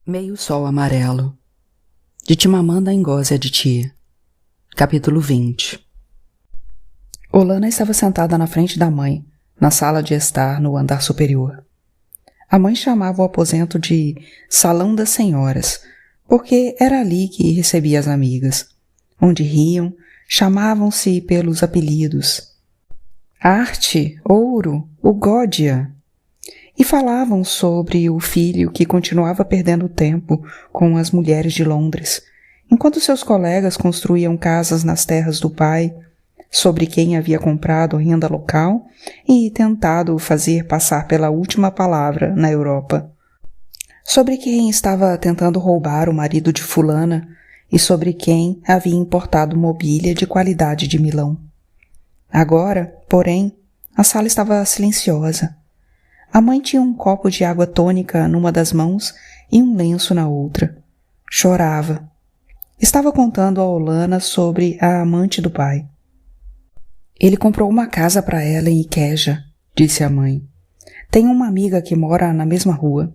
Meio Sol Amarelo, de Chimamanda Ngozi Adichie. Capítulo 20. Olana estava sentada na frente da mãe, na sala de estar no andar superior. A mãe chamava o aposento de Salão das Senhoras, porque era ali que recebia as amigas, onde riam, chamavam-se pelos apelidos Arte, Ouro, Ugódia, e falavam sobre o filho que continuava perdendo tempo com as mulheres de Londres, enquanto seus colegas construíam casas nas terras do pai, sobre quem havia comprado renda local e tentado fazer passar pela última palavra na Europa, sobre quem estava tentando roubar o marido de fulana e sobre quem havia importado mobília de qualidade de Milão. Agora, porém, a sala estava silenciosa. A mãe tinha um copo de água tônica numa das mãos e um lenço na outra. Chorava. Estava contando a Olana sobre a amante do pai. Ele comprou uma casa para ela em Ikeja, disse a mãe. Tem uma amiga que mora na mesma rua.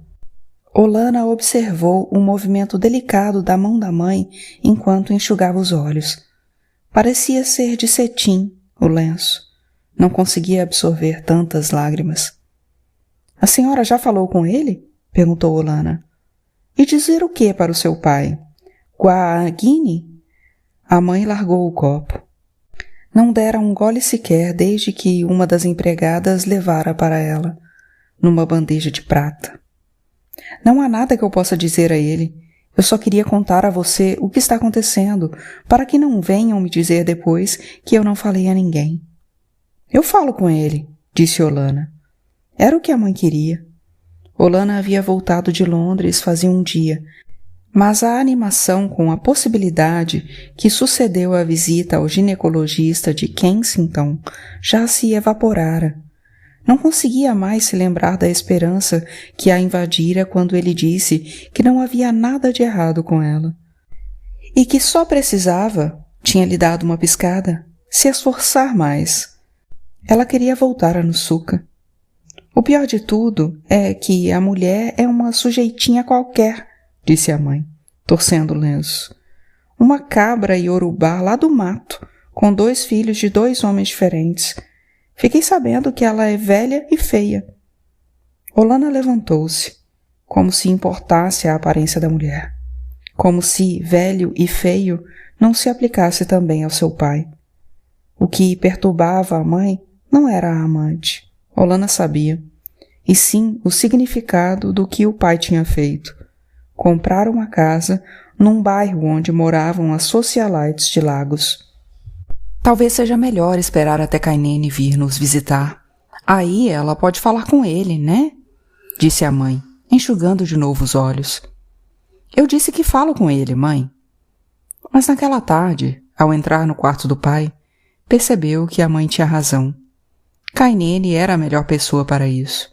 Olana observou o movimento delicado da mão da mãe enquanto enxugava os olhos. Parecia ser de cetim, o lenço. Não conseguia absorver tantas lágrimas. A senhora já falou com ele? Perguntou Olana. E dizer o que para o seu pai? Guaguini? A mãe largou o copo. Não dera um gole sequer desde que uma das empregadas levara para ela, numa bandeja de prata. Não há nada que eu possa dizer a ele. Eu só queria contar a você o que está acontecendo, para que não venham me dizer depois que eu não falei a ninguém. Eu falo com ele, disse Olana. Era o que a mãe queria. Olana havia voltado de Londres fazia um dia, mas a animação com a possibilidade que sucedeu à visita ao ginecologista de Kensington já se evaporara. Não conseguia mais se lembrar da esperança que a invadira quando ele disse que não havia nada de errado com ela. E que só precisava, tinha-lhe dado uma piscada, se esforçar mais. Ela queria voltar a Nusuka. O pior de tudo é que a mulher é uma sujeitinha qualquer, disse a mãe, torcendo o lenço. Uma cabra iorubá lá do mato, com 2 filhos de 2 homens diferentes. Fiquei sabendo que ela é velha e feia. Olana levantou-se, como se importasse a aparência da mulher. Como se velho e feio não se aplicasse também ao seu pai. O que perturbava a mãe não era a amante. Olana sabia, e sim o significado do que o pai tinha feito. Comprar uma casa num bairro onde moravam as socialites de Lagos. Talvez seja melhor esperar até Kainene vir nos visitar. Aí ela pode falar com ele, né? Disse a mãe, enxugando de novo os olhos. Eu disse que falo com ele, mãe. Mas naquela tarde, ao entrar no quarto do pai, percebeu que a mãe tinha razão. Kainene era a melhor pessoa para isso.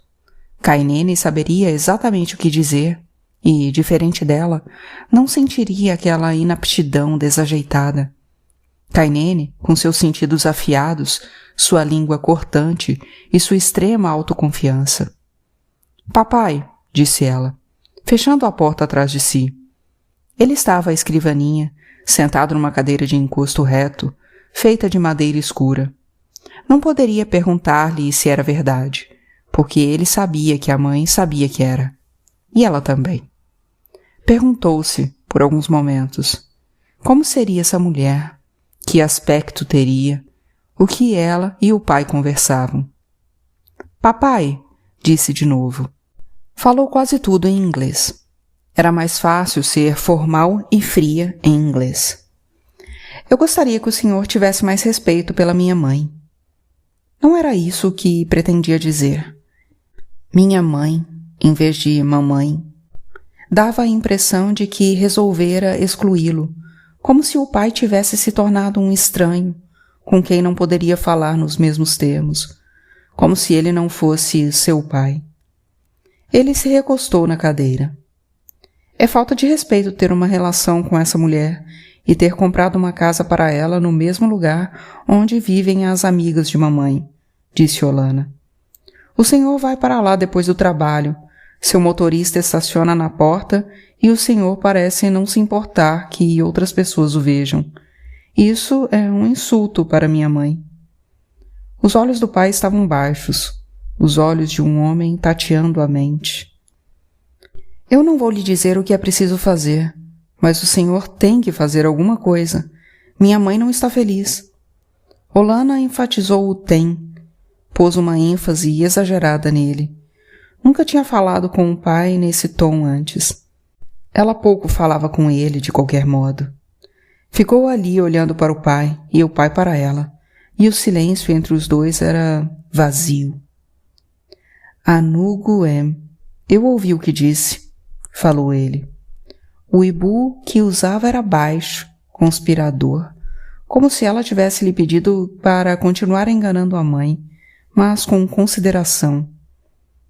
Kainene saberia exatamente o que dizer e, diferente dela, não sentiria aquela inaptidão desajeitada. Kainene, com seus sentidos afiados, sua língua cortante e sua extrema autoconfiança. Papai, disse ela, fechando a porta atrás de si. Ele estava à escrivaninha, sentado numa cadeira de encosto reto, feita de madeira escura. Não poderia perguntar-lhe se era verdade, porque ele sabia que a mãe sabia que era. E ela também. Perguntou-se, por alguns momentos, como seria essa mulher, que aspecto teria, o que ela e o pai conversavam. Papai, disse de novo. Falou quase tudo em inglês. Era mais fácil ser formal e fria em inglês. Eu gostaria que o senhor tivesse mais respeito pela minha mãe. Não era isso o que pretendia dizer. Minha mãe, em vez de mamãe, dava a impressão de que resolvera excluí-lo, como se o pai tivesse se tornado um estranho, com quem não poderia falar nos mesmos termos, como se ele não fosse seu pai. Ele se recostou na cadeira. É falta de respeito ter uma relação com essa mulher e ter comprado uma casa para ela no mesmo lugar onde vivem as amigas de mamãe, disse Olana. O senhor vai para lá depois do trabalho. Seu motorista estaciona na porta e o senhor parece não se importar que outras pessoas o vejam. Isso é um insulto para minha mãe. Os olhos do pai estavam baixos, os olhos de um homem tateando a mente. Eu não vou lhe dizer o que é preciso fazer, mas o senhor tem que fazer alguma coisa. Minha mãe não está feliz. Olana enfatizou o tem, pôs uma ênfase exagerada nele. Nunca tinha falado com o pai nesse tom antes. Ela pouco falava com ele, de qualquer modo. Ficou ali olhando para o pai e o pai para ela, e o silêncio entre os dois era vazio. Anuguem, eu ouvi o que disse, falou ele. O ibu que usava era baixo, conspirador, como se ela tivesse lhe pedido para continuar enganando a mãe, mas com consideração.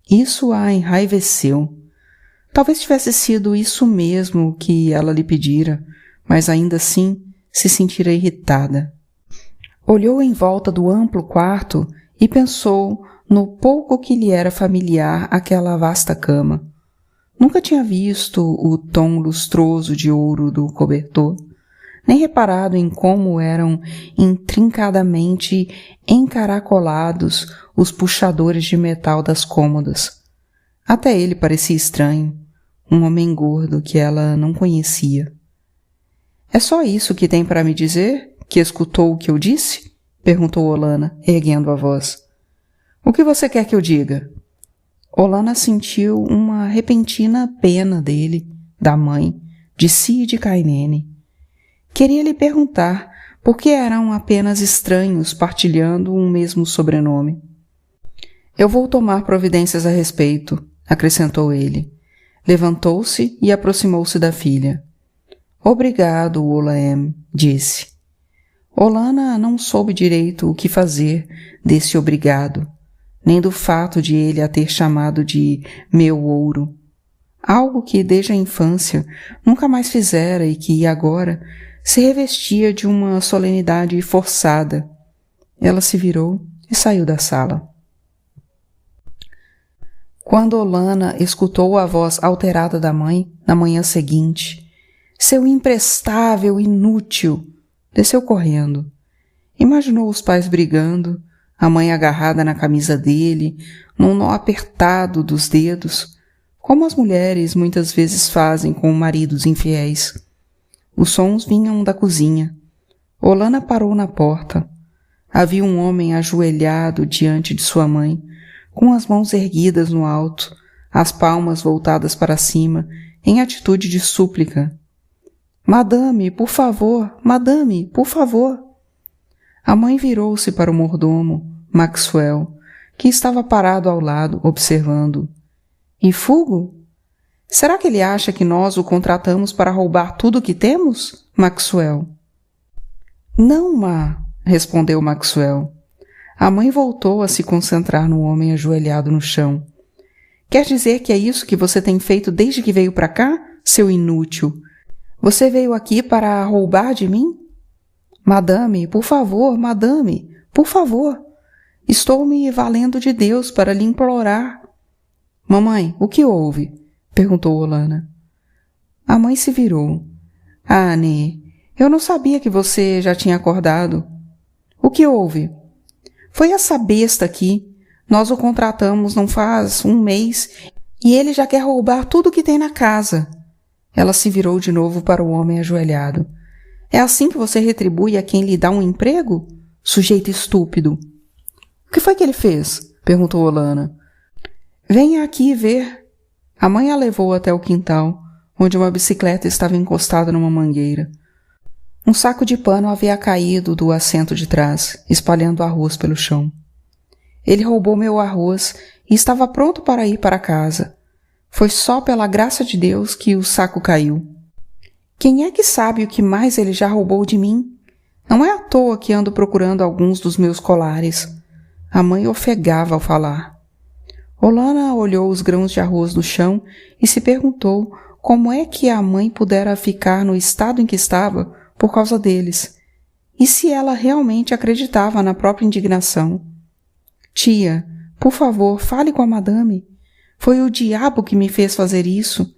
Isso a enraiveceu. Talvez tivesse sido isso mesmo que ela lhe pedira, mas ainda assim se sentira irritada. Olhou em volta do amplo quarto e pensou no pouco que lhe era familiar aquela vasta cama. Nunca tinha visto o tom lustroso de ouro do cobertor, nem reparado em como eram intrincadamente encaracolados os puxadores de metal das cômodas. Até ele parecia estranho, um homem gordo que ela não conhecia. É só isso que tem para me dizer? Que escutou o que eu disse? Perguntou Olana, erguendo a voz. O que você quer que eu diga? Olana sentiu uma repentina pena dele, da mãe, de si e de Kainene. Queria lhe perguntar por que eram apenas estranhos partilhando um mesmo sobrenome. Eu vou tomar providências a respeito, acrescentou ele. Levantou-se e aproximou-se da filha. Obrigado, Olaem, disse. Olana não soube direito o que fazer desse obrigado, nem do fato de ele a ter chamado de meu ouro. Algo que desde a infância nunca mais fizera e que agora se revestia de uma solenidade forçada. Ela se virou e saiu da sala. Quando Olana escutou a voz alterada da mãe na manhã seguinte, seu imprestável inútil, desceu correndo. Imaginou os pais brigando, a mãe agarrada na camisa dele, num nó apertado dos dedos, como as mulheres muitas vezes fazem com maridos infiéis. Os sons vinham da cozinha. Olana parou na porta. Havia um homem ajoelhado diante de sua mãe, com as mãos erguidas no alto, as palmas voltadas para cima, em atitude de súplica. Madame, por favor, madame, por favor. A mãe virou-se para o mordomo, Maxwell, que estava parado ao lado, observando. E Fugo? Será que ele acha que nós o contratamos para roubar tudo o que temos, Maxwell? Não, má, respondeu Maxwell. A mãe voltou a se concentrar no homem ajoelhado no chão. Quer dizer que é isso que você tem feito desde que veio para cá, seu inútil? Você veio aqui para roubar de mim? Madame, por favor, madame, por favor. Estou me valendo de Deus para lhe implorar. Mamãe, o que houve? Perguntou Olana. A mãe se virou. Ah, Né, eu não sabia que você já tinha acordado. O que houve? Foi essa besta aqui. Nós o contratamos não faz um mês e ele já quer roubar tudo que tem na casa. Ela se virou de novo para o homem ajoelhado. É assim que você retribui a quem lhe dá um emprego? Sujeito estúpido. O que foi que ele fez? Perguntou Olana. Venha aqui ver. A mãe a levou até o quintal, onde uma bicicleta estava encostada numa mangueira. Um saco de pano havia caído do assento de trás, espalhando arroz pelo chão. Ele roubou meu arroz e estava pronto para ir para casa. Foi só pela graça de Deus que o saco caiu. Quem é que sabe o que mais ele já roubou de mim? Não é à toa que ando procurando alguns dos meus colares. A mãe ofegava ao falar. Olana olhou os grãos de arroz no chão e se perguntou como é que a mãe pudera ficar no estado em que estava por causa deles, e se ela realmente acreditava na própria indignação. Tia, por favor, fale com a madame. Foi o diabo que me fez fazer isso.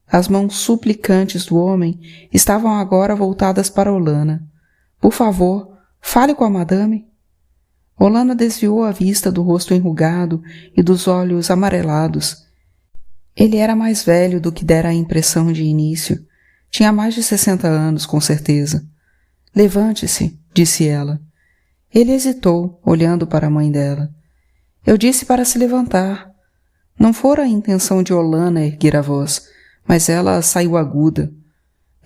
As mãos suplicantes do homem estavam agora voltadas para Olana. Por favor, fale com a madame. Olana desviou a vista do rosto enrugado e dos olhos amarelados. Ele era mais velho do que dera a impressão de início. Tinha mais de 60 anos, com certeza. Levante-se, disse ela. Ele hesitou, olhando para a mãe dela. Eu disse para se levantar. Não fora a intenção de Olana erguer a voz, mas ela saiu aguda.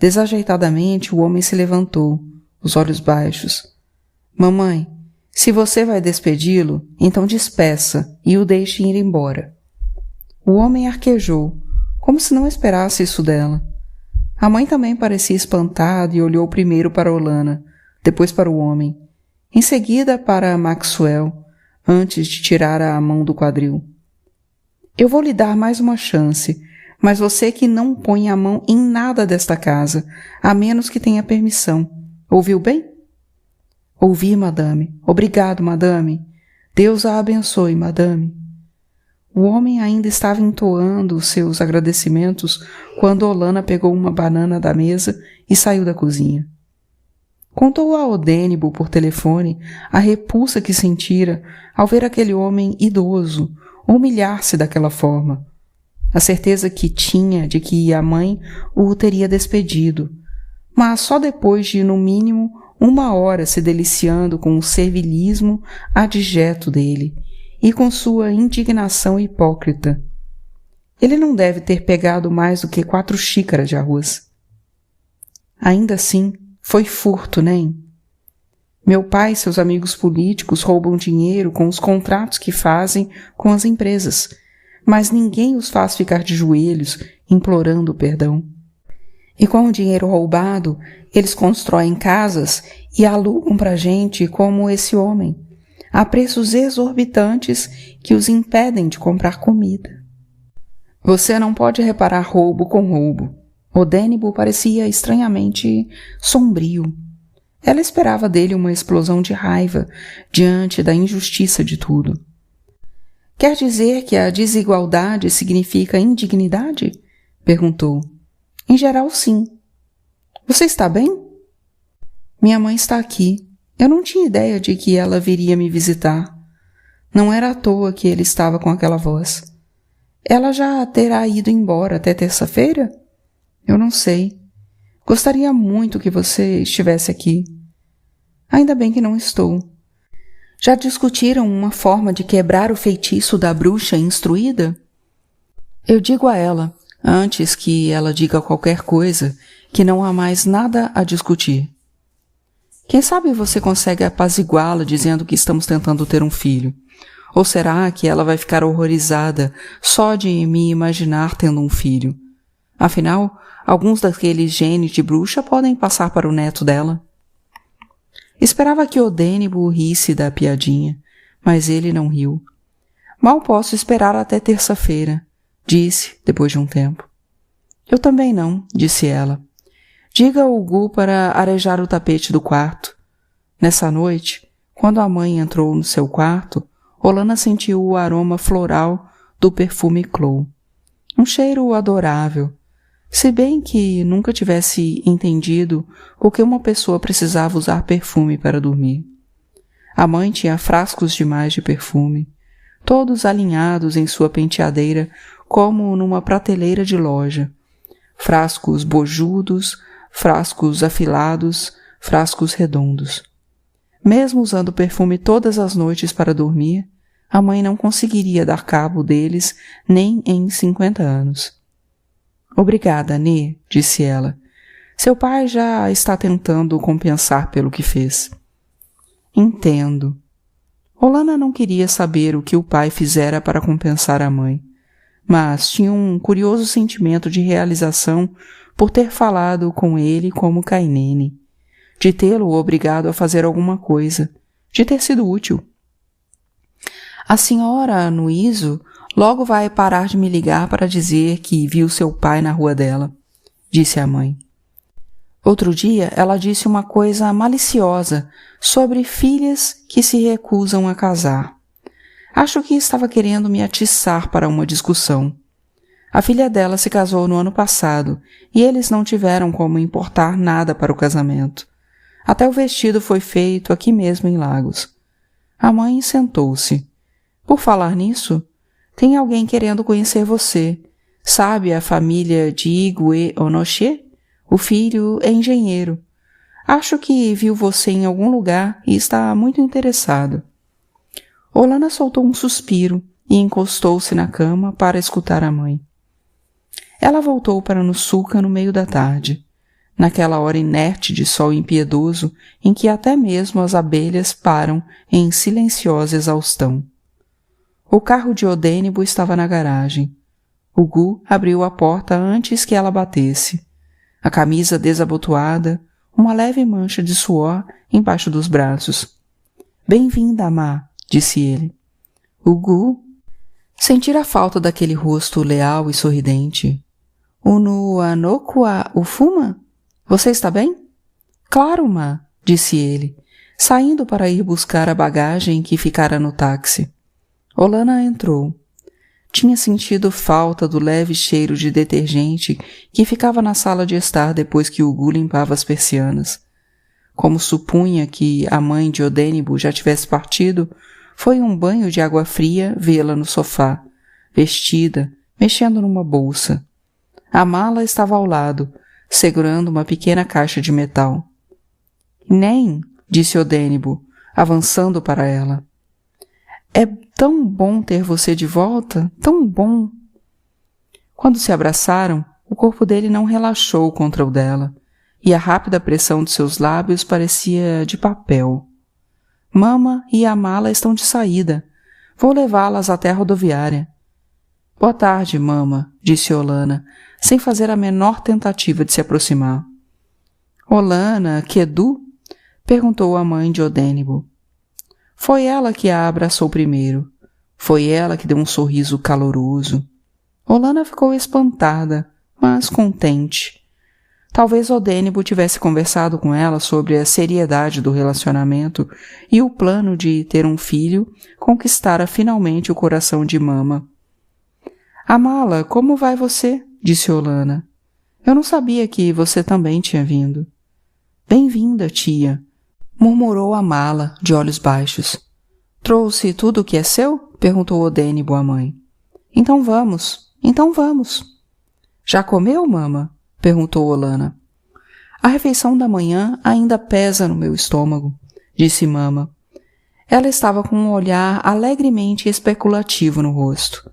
Desajeitadamente, o homem se levantou, os olhos baixos. Mamãe, se você vai despedi-lo, então despeça e o deixe ir embora. O homem arquejou, como se não esperasse isso dela. A mãe também parecia espantada e olhou primeiro para Olana, depois para o homem, em seguida para Maxwell, antes de tirar a mão do quadril. Eu vou lhe dar mais uma chance, mas você que não põe a mão em nada desta casa, a menos que tenha permissão. Ouviu bem? Ouvi, madame. Obrigado, madame. Deus a abençoe, madame. O homem ainda estava entoando os seus agradecimentos quando Olana pegou uma banana da mesa e saiu da cozinha. Contou a Odênibo por telefone a repulsa que sentira ao ver aquele homem idoso humilhar-se daquela forma. A certeza que tinha de que a mãe o teria despedido, mas só depois de, no mínimo, 1 hora se deliciando com o servilismo adjeto dele e com sua indignação hipócrita. Ele não deve ter pegado mais do que 4 xícaras de arroz. Ainda assim, foi furto, nem? Meu pai e seus amigos políticos roubam dinheiro com os contratos que fazem com as empresas, mas ninguém os faz ficar de joelhos implorando perdão. E com o dinheiro roubado, eles constroem casas e alugam para gente como esse homem, a preços exorbitantes que os impedem de comprar comida. Você não pode reparar roubo com roubo. Odênibo parecia estranhamente sombrio. Ela esperava dele uma explosão de raiva diante da injustiça de tudo. Quer dizer que a desigualdade significa indignidade? Perguntou. Em geral, sim. Você está bem? Minha mãe está aqui. Eu não tinha ideia de que ela viria me visitar. Não era à toa que ele estava com aquela voz. Ela já terá ido embora até terça-feira? Eu não sei. Gostaria muito que você estivesse aqui. Ainda bem que não estou. Já discutiram uma forma de quebrar o feitiço da bruxa instruída? Eu digo a ela, antes que ela diga qualquer coisa, que não há mais nada a discutir. Quem sabe você consegue apaziguá-la dizendo que estamos tentando ter um filho? Ou será que ela vai ficar horrorizada só de me imaginar tendo um filho? Afinal, alguns daqueles genes de bruxa podem passar para o neto dela. Esperava que Odênibo risse da piadinha, mas ele não riu. Mal posso esperar até terça-feira, disse, depois de um tempo. Eu também não, disse ela. Diga ao Gu para arejar o tapete do quarto. Nessa noite, quando a mãe entrou no seu quarto, Olana sentiu o aroma floral do perfume Chloe. Um cheiro adorável, se bem que nunca tivesse entendido por que uma pessoa precisava usar perfume para dormir. A mãe tinha frascos demais de perfume, todos alinhados em sua penteadeira como numa prateleira de loja. Frascos bojudos, frascos afilados, frascos redondos. Mesmo usando perfume todas as noites para dormir, a mãe não conseguiria dar cabo deles nem em 50 anos. Obrigada, Nê, disse ela. Seu pai já está tentando compensar pelo que fez. Entendo. Olana não queria saber o que o pai fizera para compensar a mãe, mas tinha um curioso sentimento de realização por ter falado com ele como Kainene, de tê-lo obrigado a fazer alguma coisa, de ter sido útil. A senhora Nuiso logo vai parar de me ligar para dizer que viu seu pai na rua dela, disse a mãe. Outro dia ela disse uma coisa maliciosa sobre filhas que se recusam a casar. Acho que estava querendo me atiçar para uma discussão. A filha dela se casou no ano passado e eles não tiveram como importar nada para o casamento. Até o vestido foi feito aqui mesmo em Lagos. A mãe sentou-se. Por falar nisso, tem alguém querendo conhecer você. Sabe a família de Igwe Onoshie? O filho é engenheiro. Acho que viu você em algum lugar e está muito interessado. Olana soltou um suspiro e encostou-se na cama para escutar a mãe. Ela voltou para Nusuka no meio da tarde, naquela hora inerte de sol impiedoso em que até mesmo as abelhas param em silenciosa exaustão. O carro de Odênibo estava na garagem. O Gu abriu a porta antes que ela batesse. A camisa desabotoada, uma leve mancha de suor embaixo dos braços. Bem-vinda, Má, disse ele. O Gu sentira a falta daquele rosto leal e sorridente. Unu Anokua Ufuma? Você está bem? Claro, Má, disse ele, saindo para ir buscar a bagagem que ficara no táxi. Olana entrou. Tinha sentido falta do leve cheiro de detergente que ficava na sala de estar depois que o Gu limpava as persianas. Como supunha que a mãe de Odênibo já tivesse partido, foi um banho de água fria vê-la no sofá, vestida, mexendo numa bolsa. A mala estava ao lado, segurando uma pequena caixa de metal. Nem, disse Odênibo, avançando para ela. É tão bom ter você de volta, tão bom. Quando se abraçaram, o corpo dele não relaxou contra o dela, e a rápida pressão de seus lábios parecia de papel. Mama e a mala estão de saída. Vou levá-las até a rodoviária. Boa tarde, Mama, disse Olana, sem fazer a menor tentativa de se aproximar. Olana, Kedu? Perguntou a mãe de Odênibo. Foi ela que a abraçou primeiro. Foi ela que deu um sorriso caloroso. Olana ficou espantada, mas contente. Talvez Odênibo tivesse conversado com ela sobre a seriedade do relacionamento e o plano de ter um filho conquistara finalmente o coração de Mama. Amala, como vai você? Disse Olana. Eu não sabia que você também tinha vindo. Bem-vinda, tia, murmurou Amala, de olhos baixos. Trouxe tudo o que é seu? Perguntou Odênibo à mãe. Então vamos. Já comeu, Mama? Perguntou Olana. A refeição da manhã ainda pesa no meu estômago, disse Mama. Ela estava com um olhar alegremente especulativo no rosto.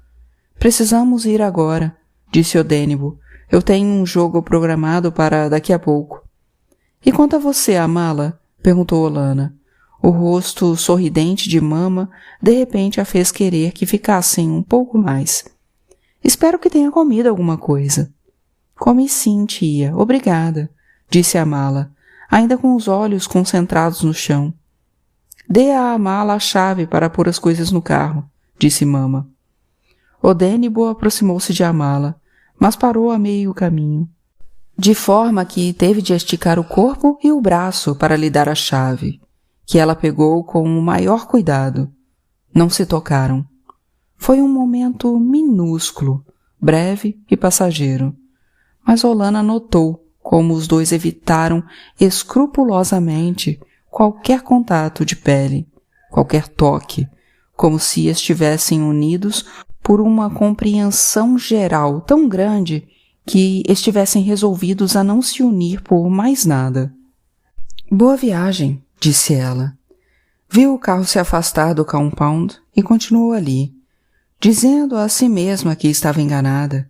Precisamos ir agora, disse Odênibo. Eu tenho um jogo programado para daqui a pouco. E quanto a você, Amala? Perguntou Olana. O rosto sorridente de Mama de repente a fez querer que ficassem um pouco mais. Espero que tenha comido alguma coisa. Comi sim, tia. Obrigada, disse Amala, ainda com os olhos concentrados no chão. Dê a Amala a chave para pôr as coisas no carro, disse Mama. Odênibo aproximou-se de Amala, mas parou a meio caminho, de forma que teve de esticar o corpo e o braço para lhe dar a chave, que ela pegou com o maior cuidado. Não se tocaram. Foi um momento minúsculo, breve e passageiro, mas Olana notou como os dois evitaram escrupulosamente qualquer contato de pele, qualquer toque, como se estivessem unidos por uma compreensão geral tão grande que estivessem resolvidos a não se unir por mais nada. Boa viagem, disse ela. Viu o carro se afastar do compound e continuou ali, dizendo a si mesma que estava enganada,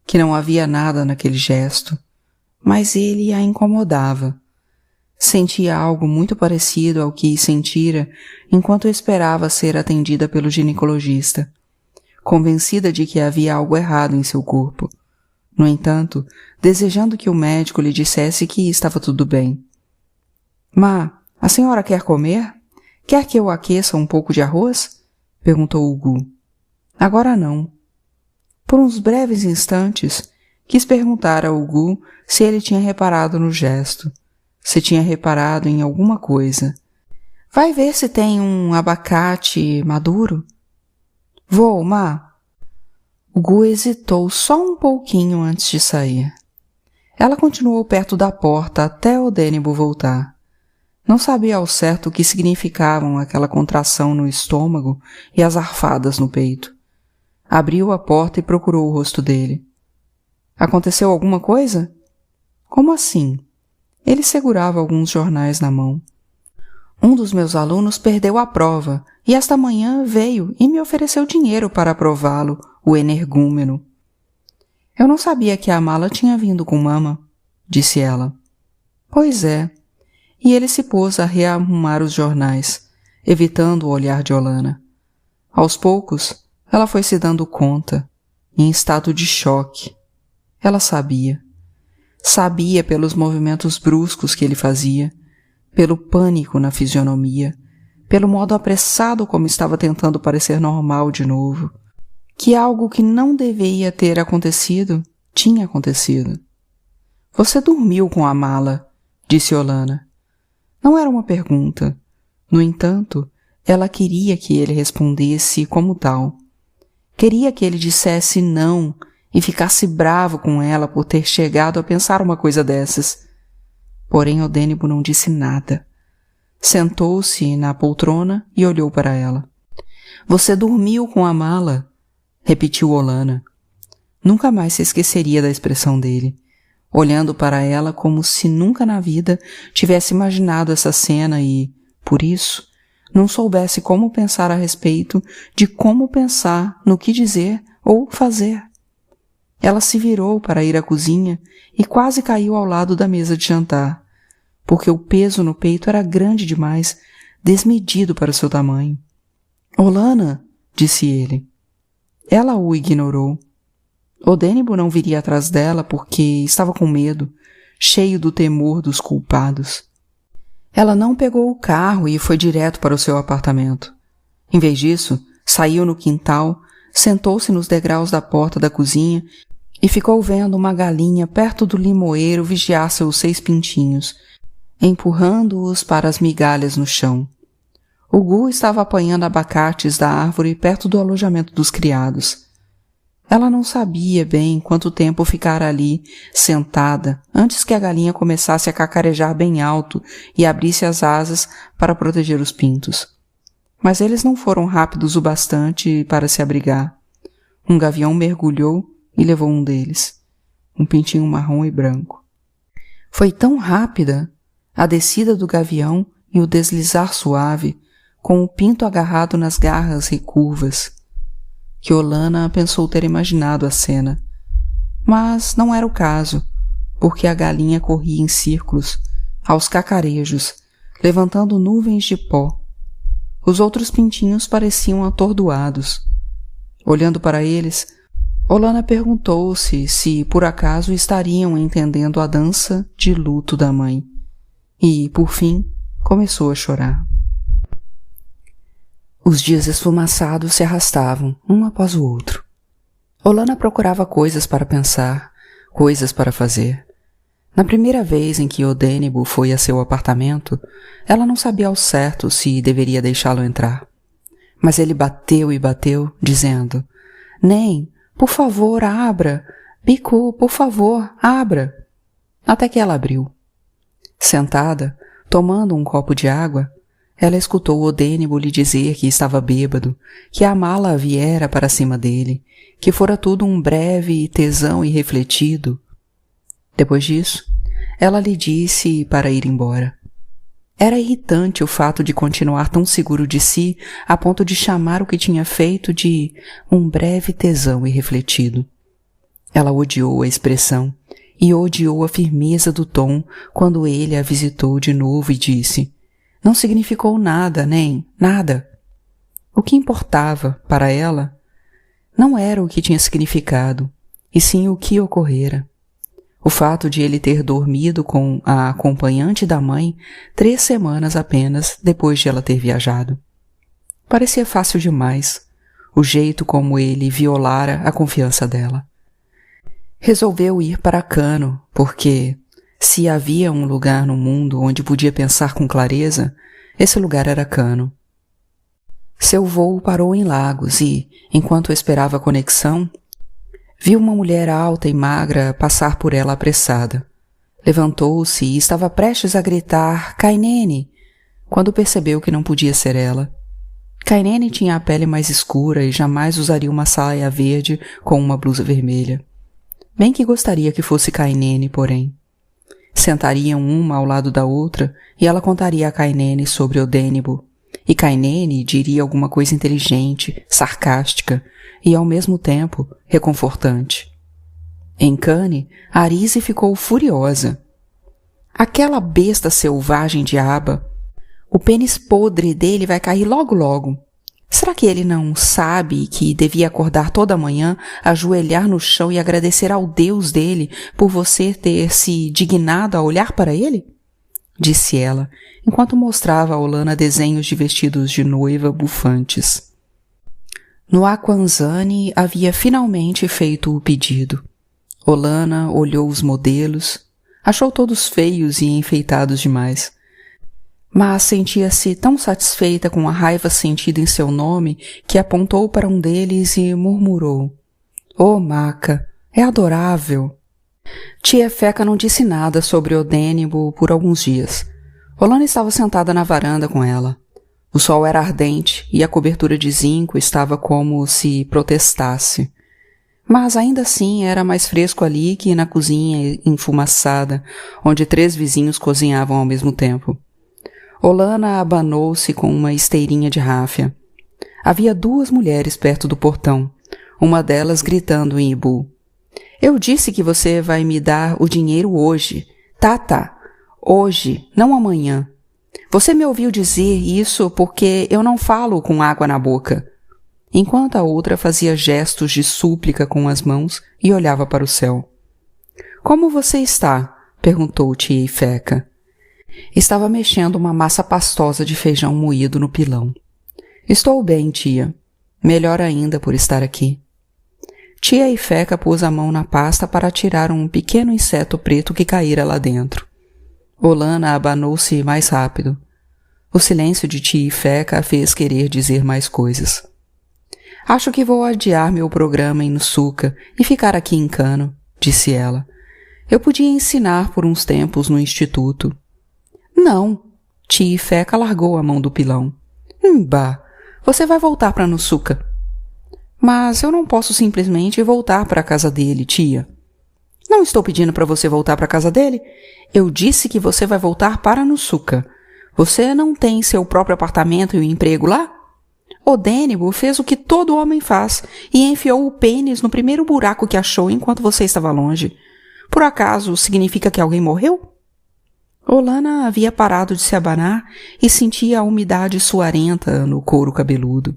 que não havia nada naquele gesto, mas ele a incomodava. Sentia algo muito parecido ao que sentira enquanto esperava ser atendida pelo ginecologista, convencida de que havia algo errado em seu corpo. No entanto, desejando que o médico lhe dissesse que estava tudo bem. Má, a senhora quer comer? Quer que eu aqueça um pouco de arroz? Perguntou o Gu. Agora não. Por uns breves instantes, quis perguntar ao Gu se ele tinha reparado no gesto, se tinha reparado em alguma coisa. Vai ver se tem um abacate maduro? Vou, Má. O Gu hesitou só um pouquinho antes de sair. Ela continuou perto da porta até Odênibo voltar. Não sabia ao certo o que significavam aquela contração no estômago e as arfadas no peito. Abriu a porta e procurou o rosto dele. Aconteceu alguma coisa? Como assim? Ele segurava alguns jornais na mão. Um dos meus alunos perdeu a prova e esta manhã veio e me ofereceu dinheiro para aprová-lo, o energúmeno. Eu não sabia que a mala tinha vindo com mama, disse ela. Pois é. E ele se pôs a rearrumar os jornais, evitando o olhar de Olana. Aos poucos, ela foi se dando conta, em estado de choque. Ela sabia. Sabia pelos movimentos bruscos que ele fazia, pelo pânico na fisionomia, pelo modo apressado como estava tentando parecer normal de novo, que algo que não deveria ter acontecido, tinha acontecido. Você dormiu com a mala, disse Olana. Não era uma pergunta. No entanto, ela queria que ele respondesse como tal. Queria que ele dissesse não e ficasse bravo com ela por ter chegado a pensar uma coisa dessas. Porém, Odênibo não disse nada. Sentou-se na poltrona e olhou para ela. Você dormiu com a mala, repetiu Olana. Nunca mais se esqueceria da expressão dele, olhando para ela como se nunca na vida tivesse imaginado essa cena e, por isso, não soubesse como pensar a respeito de como pensar no que dizer ou fazer. Ela se virou para ir à cozinha e quase caiu ao lado da mesa de jantar, porque o peso no peito era grande demais, desmedido para o seu tamanho. Olana, disse ele. Ela o ignorou. Odênibo não viria atrás dela porque estava com medo, cheio do temor dos culpados. Ela não pegou o carro e foi direto para o seu apartamento. Em vez disso, saiu no quintal, sentou-se nos degraus da porta da cozinha e ficou vendo uma galinha perto do limoeiro vigiar seus 6 pintinhos, empurrando-os para as migalhas no chão. O Gu estava apanhando abacates da árvore perto do alojamento dos criados. Ela não sabia bem quanto tempo ficara ali, sentada, antes que a galinha começasse a cacarejar bem alto e abrisse as asas para proteger os pintos. Mas eles não foram rápidos o bastante para se abrigar. Um gavião mergulhou e levou um deles, um pintinho marrom e branco. Foi tão rápida a descida do gavião e o deslizar suave, com o pinto agarrado nas garras recurvas, que Olana pensou ter imaginado a cena. Mas não era o caso, porque a galinha corria em círculos, aos cacarejos, levantando nuvens de pó. Os outros pintinhos pareciam atordoados. Olhando para eles, Olana perguntou-se se por acaso estariam entendendo a dança de luto da mãe. E, por fim, começou a chorar. Os dias esfumaçados se arrastavam, um após o outro. Olana procurava coisas para pensar, coisas para fazer. Na primeira vez em que Odênibo foi a seu apartamento, ela não sabia ao certo se deveria deixá-lo entrar. Mas ele bateu e bateu, dizendo: Nem, por favor, abra! Biku, por favor, abra! Até que ela abriu. Sentada, tomando um copo de água, ela escutou Odênibo lhe dizer que estava bêbado, que a mala viera para cima dele, que fora tudo um breve tesão irrefletido. Depois disso, ela lhe disse para ir embora. Era irritante o fato de continuar tão seguro de si a ponto de chamar o que tinha feito de um breve tesão irrefletido. Ela odiou a expressão e odiou a firmeza do tom quando ele a visitou de novo e disse: Não significou nada, nem nada. O que importava, para ela, não era o que tinha significado, e sim o que ocorrera. O fato de ele ter dormido com a acompanhante da mãe 3 semanas apenas depois de ela ter viajado. Parecia fácil demais, o jeito como ele violara a confiança dela. Resolveu ir para Cano, porque, se havia um lugar no mundo onde podia pensar com clareza, esse lugar era Cano. Seu voo parou em Lagos e, enquanto esperava a conexão, viu uma mulher alta e magra passar por ela apressada. Levantou-se e estava prestes a gritar "Kainene", quando percebeu que não podia ser ela. Kainene tinha a pele mais escura e jamais usaria uma saia verde com uma blusa vermelha. Bem que gostaria que fosse Kainene, porém. Sentariam uma ao lado da outra e ela contaria a Kainene sobre Odênibo. E Kainene diria alguma coisa inteligente, sarcástica e, ao mesmo tempo, reconfortante. Em Cane, Arise ficou furiosa. Aquela besta selvagem de Aba, o pênis podre dele vai cair logo logo. Será que ele não sabe que devia acordar toda manhã, ajoelhar no chão e agradecer ao Deus dele por você ter se dignado a olhar para ele? Disse ela, enquanto mostrava a Olana desenhos de vestidos de noiva bufantes. No Aquanzane havia finalmente feito o pedido. Olana olhou os modelos, achou todos feios e enfeitados demais. Mas sentia-se tão satisfeita com a raiva sentida em seu nome que apontou para um deles e murmurou: "Oh, Maca, é adorável!" Tia Feca não disse nada sobre Odênibo por alguns dias. Olana estava sentada na varanda com ela. O sol era ardente e a cobertura de zinco estava como se protestasse. Mas ainda assim era mais fresco ali que na cozinha enfumaçada, onde 3 vizinhos cozinhavam ao mesmo tempo. Olana abanou-se com uma esteirinha de ráfia. Havia 2 mulheres perto do portão, uma delas gritando em Ibu: "Eu disse que você vai me dar o dinheiro hoje. Tá. Hoje, não amanhã. Você me ouviu dizer isso porque eu não falo com água na boca." Enquanto a outra fazia gestos de súplica com as mãos e olhava para o céu. "Como você está?" perguntou tia Feca. Estava mexendo uma massa pastosa de feijão moído no pilão. "Estou bem, tia. Melhor ainda por estar aqui." Tia Feca pôs a mão na pasta para tirar um pequeno inseto preto que caíra lá dentro. Olana abanou-se mais rápido. O silêncio de tia Feca a fez querer dizer mais coisas. "Acho que vou adiar meu programa em Nusuka e ficar aqui em Cano", disse ela. "Eu podia ensinar por uns tempos no instituto." "Não." Tia Feca largou a mão do pilão. "Bah, você vai voltar para Nusuka." "Mas eu não posso simplesmente voltar para a casa dele, tia." "Não estou pedindo para você voltar para a casa dele. Eu disse que você vai voltar para Nusuka. Você não tem seu próprio apartamento e um emprego lá?" Odênibo fez o que todo homem faz e enfiou o pênis no primeiro buraco que achou enquanto você estava longe. Por acaso significa que alguém morreu? Olana havia parado de se abanar e sentia a umidade suarenta no couro cabeludo.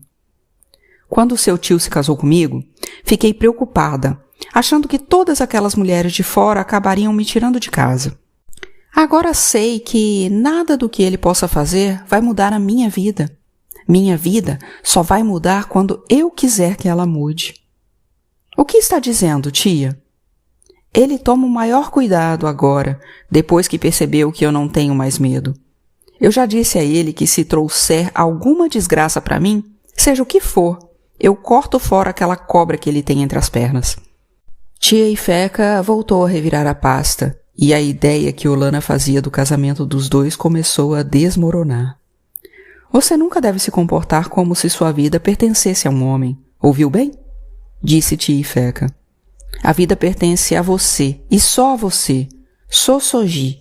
"Quando seu tio se casou comigo, fiquei preocupada, achando que todas aquelas mulheres de fora acabariam me tirando de casa. Agora sei que nada do que ele possa fazer vai mudar a minha vida. Minha vida só vai mudar quando eu quiser que ela mude." "O que está dizendo, tia?" "Ele toma o maior cuidado agora, depois que percebeu que eu não tenho mais medo. Eu já disse a ele que se trouxer alguma desgraça para mim, seja o que for, eu corto fora aquela cobra que ele tem entre as pernas." Tia Feca voltou a revirar a pasta, e a ideia que Olana fazia do casamento dos dois começou a desmoronar. "Você nunca deve se comportar como se sua vida pertencesse a um homem, ouviu bem?" disse tia Feca. "A vida pertence a você, e só a você. Sosoji.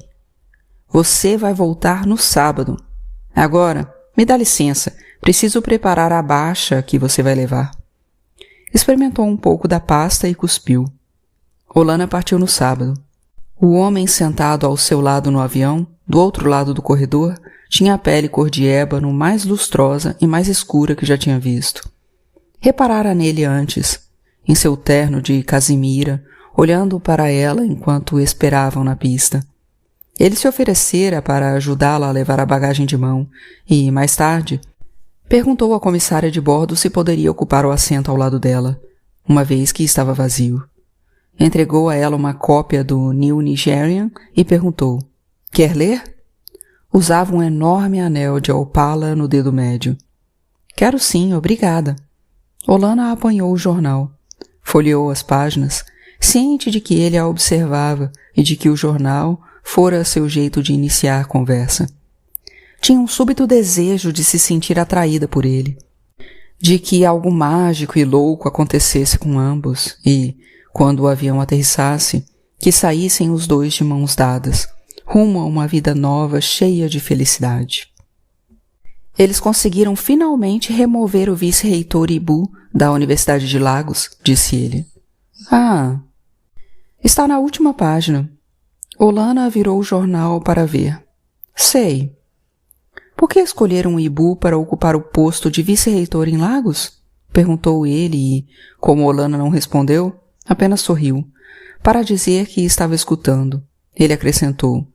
Você vai voltar no sábado. Agora, me dá licença, preciso preparar a baixa que você vai levar." Experimentou um pouco da pasta e cuspiu. Olana partiu no sábado. O homem sentado ao seu lado no avião, do outro lado do corredor, tinha a pele cor de ébano mais lustrosa e mais escura que já tinha visto. Reparara nele antes, em seu terno de casimira, olhando para ela enquanto esperavam na pista. Ele se oferecera para ajudá-la a levar a bagagem de mão e, mais tarde, perguntou à comissária de bordo se poderia ocupar o assento ao lado dela, uma vez que estava vazio. Entregou a ela uma cópia do New Nigerian e perguntou: "Quer ler?" Usava um enorme anel de opala no dedo médio. Quero sim, obrigada. Olana apanhou o jornal, folheou as páginas, ciente de que ele a observava e de que o jornal fora seu jeito de iniciar a conversa. Tinha um súbito desejo de se sentir atraída por ele, de que algo mágico e louco acontecesse com ambos e, quando o avião aterrissasse, que saíssem os dois de mãos dadas, rumo a uma vida nova cheia de felicidade. Eles conseguiram finalmente remover o vice-reitor Ibu da Universidade de Lagos, disse ele. Ah, está na última página. Olana virou o jornal para ver. Sei. Por que escolheram Ibu para ocupar o posto de vice-reitor em Lagos? Perguntou ele e, como Olana não respondeu, apenas sorriu, para dizer que estava escutando. Ele acrescentou.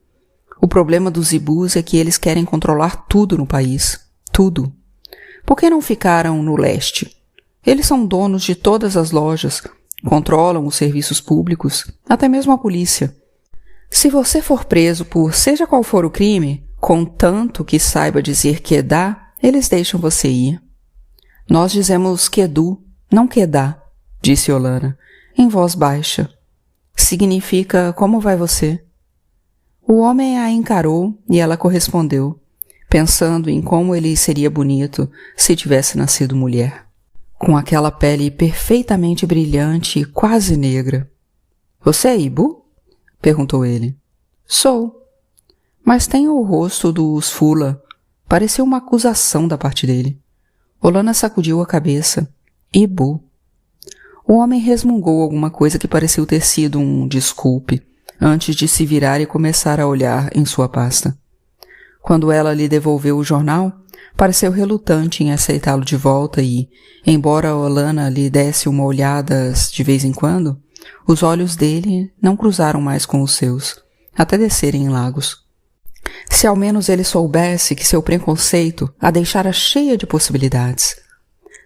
O problema dos Ibus é que eles querem controlar tudo no país. Tudo. Por que não ficaram no leste? Eles são donos de todas as lojas, controlam os serviços públicos, até mesmo a polícia. Se você for preso por seja qual for o crime, contanto que saiba dizer Quedá, eles deixam você ir. Nós dizemos Quedu, não Quedá, disse Olana, em voz baixa. Significa como vai você? O homem a encarou e ela correspondeu, pensando em como ele seria bonito se tivesse nascido mulher. Com aquela pele perfeitamente brilhante e quase negra. Você é Ibu? Perguntou ele. Sou. Mas tenho o rosto dos Fula. Pareceu uma acusação da parte dele. Olana sacudiu a cabeça. Ibu. O homem resmungou alguma coisa que pareceu ter sido um desculpe, antes de se virar e começar a olhar em sua pasta. Quando ela lhe devolveu o jornal, pareceu relutante em aceitá-lo de volta e, embora Olana lhe desse uma olhada de vez em quando, os olhos dele não cruzaram mais com os seus, até descerem em Lagos. Se ao menos ele soubesse que seu preconceito a deixara cheia de possibilidades.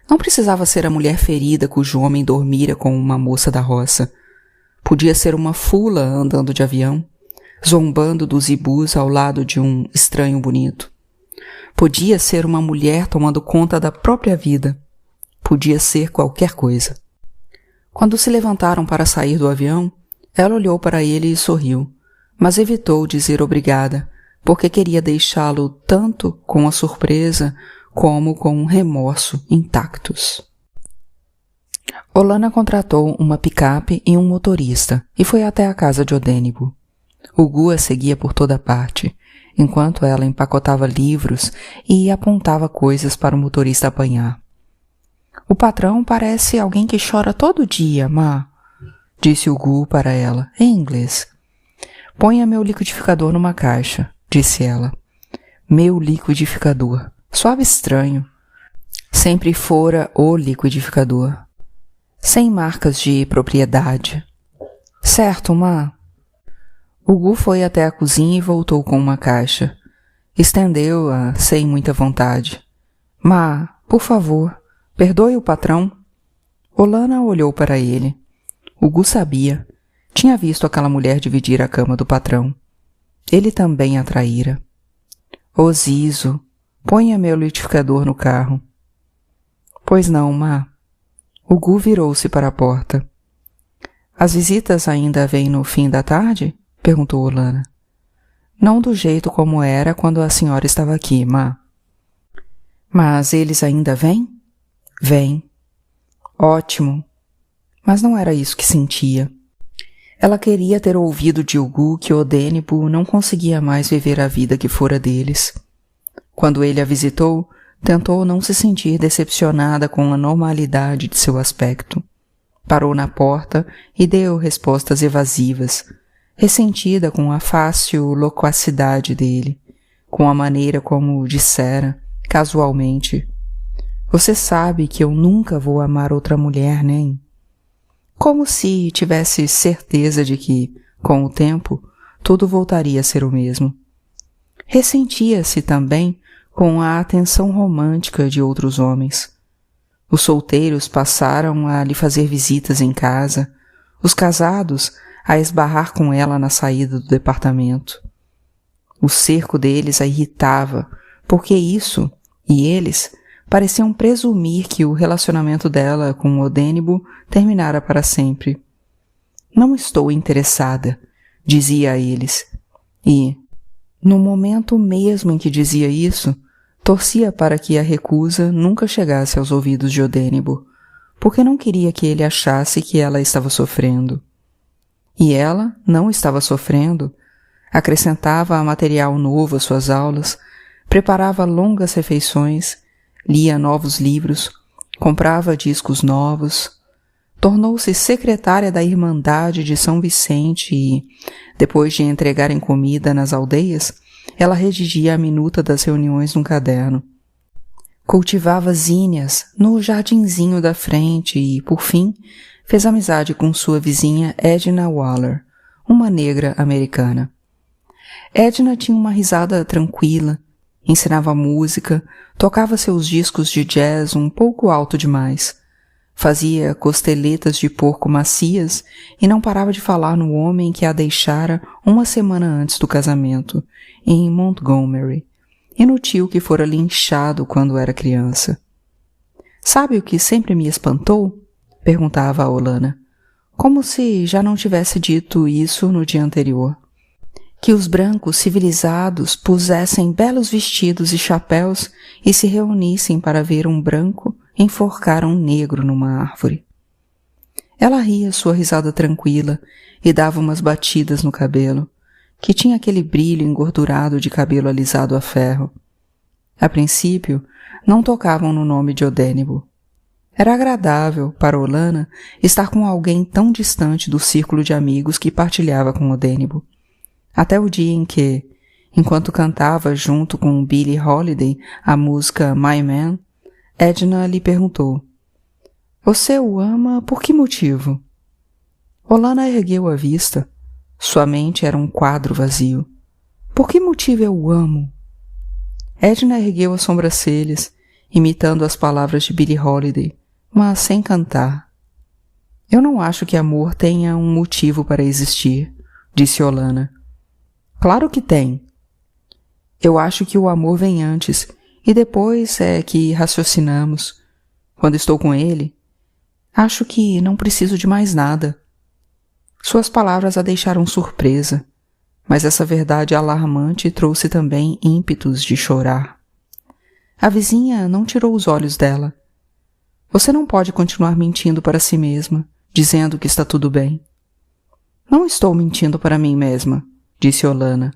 Não precisava ser a mulher ferida cujo homem dormira com uma moça da roça. Podia ser uma fula andando de avião, zombando dos ibus ao lado de um estranho bonito. Podia ser uma mulher tomando conta da própria vida. Podia ser qualquer coisa. Quando se levantaram para sair do avião, ela olhou para ele e sorriu, mas evitou dizer obrigada, porque queria deixá-lo tanto com a surpresa como com um remorso intactos. Olana contratou uma picape e um motorista e foi até a casa de Odênibo. O Gu a seguia por toda parte, enquanto ela empacotava livros e apontava coisas para o motorista apanhar. O patrão parece alguém que chora todo dia, Ma, disse o Gu para ela, em inglês. Ponha meu liquidificador numa caixa, disse ela. Meu liquidificador. Soava estranho. Sempre fora o liquidificador. Sem marcas de propriedade. Certo, Ma. O Gu foi até a cozinha e voltou com uma caixa. Estendeu-a sem muita vontade. Ma, por favor, perdoe o patrão. Olana olhou para ele. O Gu sabia. Tinha visto aquela mulher dividir a cama do patrão. Ele também a traíra. Ô Zizo, ponha meu liquidificador no carro. Pois não, Ma. O Gu virou-se para a porta. As visitas ainda vêm no fim da tarde? Perguntou Olana. Não do jeito como era quando a senhora estava aqui, Ma. Mas eles ainda vêm? Vêm. Ótimo. Mas não era isso que sentia. Ela queria ter ouvido de Gu que Odênibo não conseguia mais viver a vida que fora deles. Quando ele a visitou, tentou não se sentir decepcionada com a normalidade de seu aspecto. Parou na porta e deu respostas evasivas, ressentida com a fácil loquacidade dele, com a maneira como dissera, casualmente, Você sabe que eu nunca vou amar outra mulher, nem... Como se tivesse certeza de que, com o tempo, tudo voltaria a ser o mesmo. Ressentia-se também com a atenção romântica de outros homens. Os solteiros passaram a lhe fazer visitas em casa, os casados a esbarrar com ela na saída do departamento. O cerco deles a irritava, porque isso, e eles, pareciam presumir que o relacionamento dela com Odênibo terminara para sempre. Não estou interessada, dizia a eles, e, no momento mesmo em que dizia isso, torcia para que a recusa nunca chegasse aos ouvidos de Odênibo, porque não queria que ele achasse que ela estava sofrendo. E ela não estava sofrendo, acrescentava material novo às suas aulas, preparava longas refeições, lia novos livros, comprava discos novos, tornou-se secretária da Irmandade de São Vicente e, depois de entregarem comida nas aldeias, ela redigia a minuta das reuniões num caderno. Cultivava zinnias no jardinzinho da frente e, por fim, fez amizade com sua vizinha Edna Waller, uma negra americana. Edna tinha uma risada tranquila, ensinava música, tocava seus discos de jazz um pouco alto demais, fazia costeletas de porco macias e não parava de falar no homem que a deixara uma semana antes do casamento, em Montgomery, e no tio que fora linchado quando era criança. Sabe o que sempre me espantou? Perguntava a Olana, como se já não tivesse dito isso no dia anterior. Que os brancos civilizados pusessem belos vestidos e chapéus e se reunissem para ver um branco enforcar um negro numa árvore. Ela ria sua risada tranquila e dava umas batidas no cabelo, que tinha aquele brilho engordurado de cabelo alisado a ferro. A princípio, não tocavam no nome de Odênibo. Era agradável, para Olana, estar com alguém tão distante do círculo de amigos que partilhava com Odênibo. Até o dia em que, enquanto cantava junto com Billie Holiday a música My Man, Edna lhe perguntou: "Você o ama por que motivo?" Olana ergueu a vista. Sua mente era um quadro vazio. "Por que motivo eu o amo?" Edna ergueu as sobrancelhas, imitando as palavras de Billie Holiday, mas sem cantar. "Eu não acho que amor tenha um motivo para existir", disse Olana. "Claro que tem. Eu acho que o amor vem antes e depois é que raciocinamos. Quando estou com ele, acho que não preciso de mais nada." Suas palavras a deixaram surpresa, mas essa verdade alarmante trouxe também ímpetos de chorar. A vizinha não tirou os olhos dela. "Você não pode continuar mentindo para si mesma, dizendo que está tudo bem." "Não estou mentindo para mim mesma", disse Olana.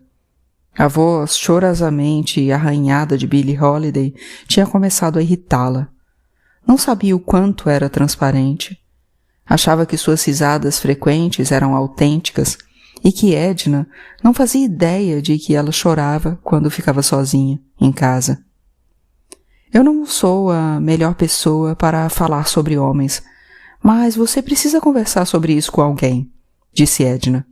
A voz chorosamente arranhada de Billie Holiday tinha começado a irritá-la. Não sabia o quanto era transparente. Achava que suas risadas frequentes eram autênticas e que Edna não fazia ideia de que ela chorava quando ficava sozinha, em casa. "Eu não sou a melhor pessoa para falar sobre homens, mas você precisa conversar sobre isso com alguém", disse Edna.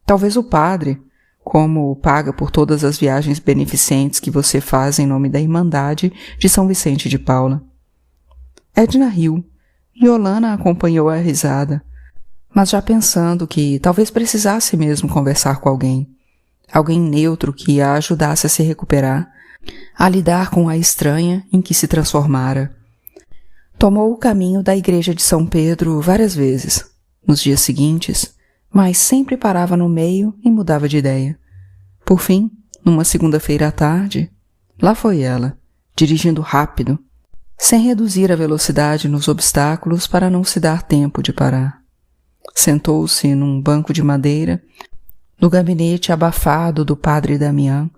"Talvez o padre, como paga por todas as viagens beneficentes que você faz em nome da Irmandade de São Vicente de Paula." Edna riu, e Olana acompanhou a risada, mas já pensando que talvez precisasse mesmo conversar com alguém neutro que a ajudasse a se recuperar, a lidar com a estranha em que se transformara. Tomou o caminho da igreja de São Pedro várias vezes, nos dias seguintes, mas sempre parava no meio e mudava de ideia. Por fim, numa segunda-feira à tarde, lá foi ela, dirigindo rápido, sem reduzir a velocidade nos obstáculos para não se dar tempo de parar. Sentou-se num banco de madeira, no gabinete abafado do padre Damião,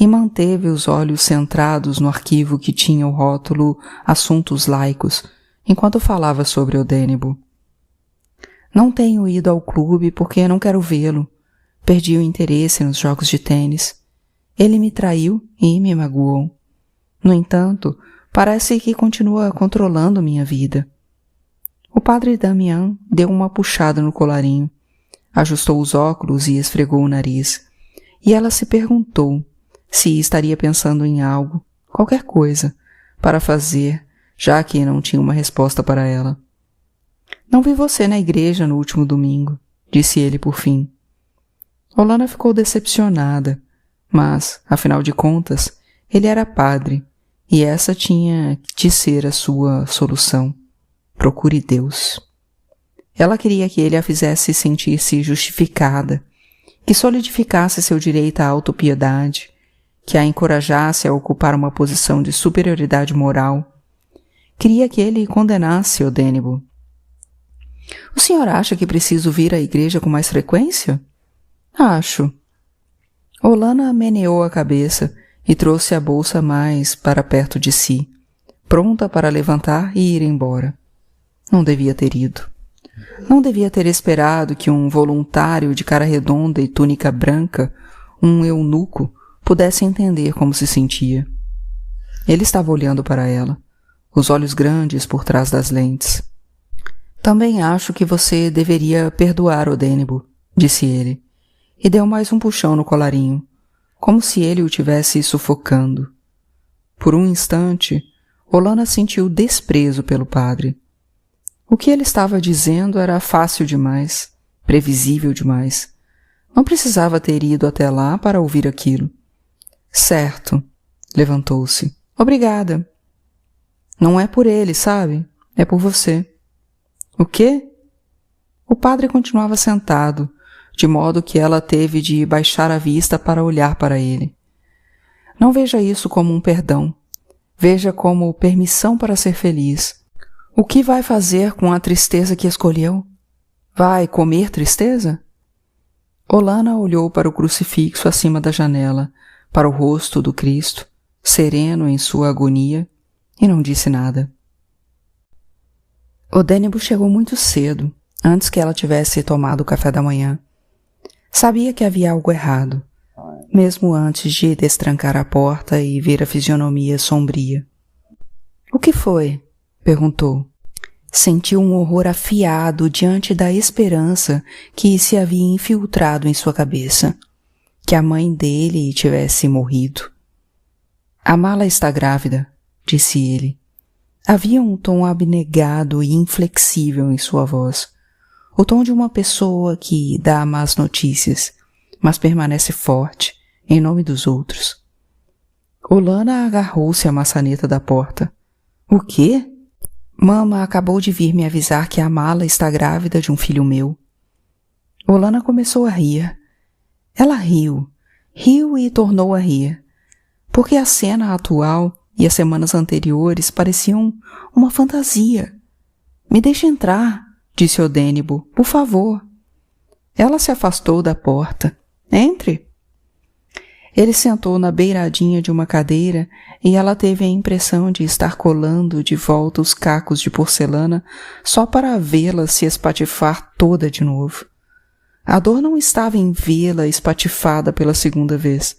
e manteve os olhos centrados no arquivo que tinha o rótulo Assuntos Laicos, enquanto falava sobre Odênibo. "Não tenho ido ao clube porque não quero vê-lo. Perdi o interesse nos jogos de tênis. Ele me traiu e me magoou. No entanto, parece que continua controlando minha vida." O padre Damião deu uma puxada no colarinho, ajustou os óculos e esfregou o nariz, e ela se perguntou se estaria pensando em algo, qualquer coisa, para fazer, já que não tinha uma resposta para ela. "Não vi você na igreja no último domingo", disse ele por fim. Olana ficou decepcionada, mas, afinal de contas, ele era padre, e essa tinha de ser a sua solução. Procure Deus. Ela queria que ele a fizesse sentir-se justificada, que solidificasse seu direito à autopiedade, que a encorajasse a ocupar uma posição de superioridade moral. Queria que ele condenasse Odênibo. O senhor acha que preciso vir à igreja com mais frequência? Acho. Olana meneou a cabeça e trouxe a bolsa mais para perto de si, pronta para levantar e ir embora. Não devia ter ido. Não devia ter esperado que um voluntário de cara redonda e túnica branca, um eunuco, pudesse entender como se sentia. Ele estava olhando para ela, os olhos grandes por trás das lentes. Também acho que você deveria perdoar Odênibo, disse ele, e deu mais um puxão no colarinho, como se ele o tivesse sufocando. Por um instante, Olana sentiu desprezo pelo padre. O que ele estava dizendo era fácil demais, previsível demais. Não precisava ter ido até lá para ouvir aquilo. Certo, levantou-se. Obrigada. Não é por ele, sabe? É por você. O quê? O padre continuava sentado, de modo que ela teve de baixar a vista para olhar para ele. Não veja isso como um perdão. Veja como permissão para ser feliz. O que vai fazer com a tristeza que escolheu? Vai comer tristeza? Olana olhou para o crucifixo acima da janela, para o rosto do Cristo, sereno em sua agonia, e não disse nada. Odênibo chegou muito cedo, antes que ela tivesse tomado o café da manhã. Sabia que havia algo errado, mesmo antes de destrancar a porta e ver a fisionomia sombria. — O que foi? Perguntou. Sentiu um horror afiado diante da esperança que se havia infiltrado em sua cabeça, que a mãe dele tivesse morrido. — A mala está grávida, disse ele. Havia um tom abnegado e inflexível em sua voz, o tom de uma pessoa que dá más notícias, mas permanece forte em nome dos outros. Olana agarrou-se à maçaneta da porta. — O quê? — Mama acabou de vir me avisar que a mala está grávida de um filho meu. Olana começou a rir. Ela riu e tornou a rir, porque a cena atual e as semanas anteriores pareciam uma fantasia. — Me deixe entrar, disse Odênibo, por favor. Ela se afastou da porta. — Entre. Ele sentou na beiradinha de uma cadeira e ela teve a impressão de estar colando de volta os cacos de porcelana só para vê-la se espatifar toda de novo. A dor não estava em vê-la espatifada pela segunda vez,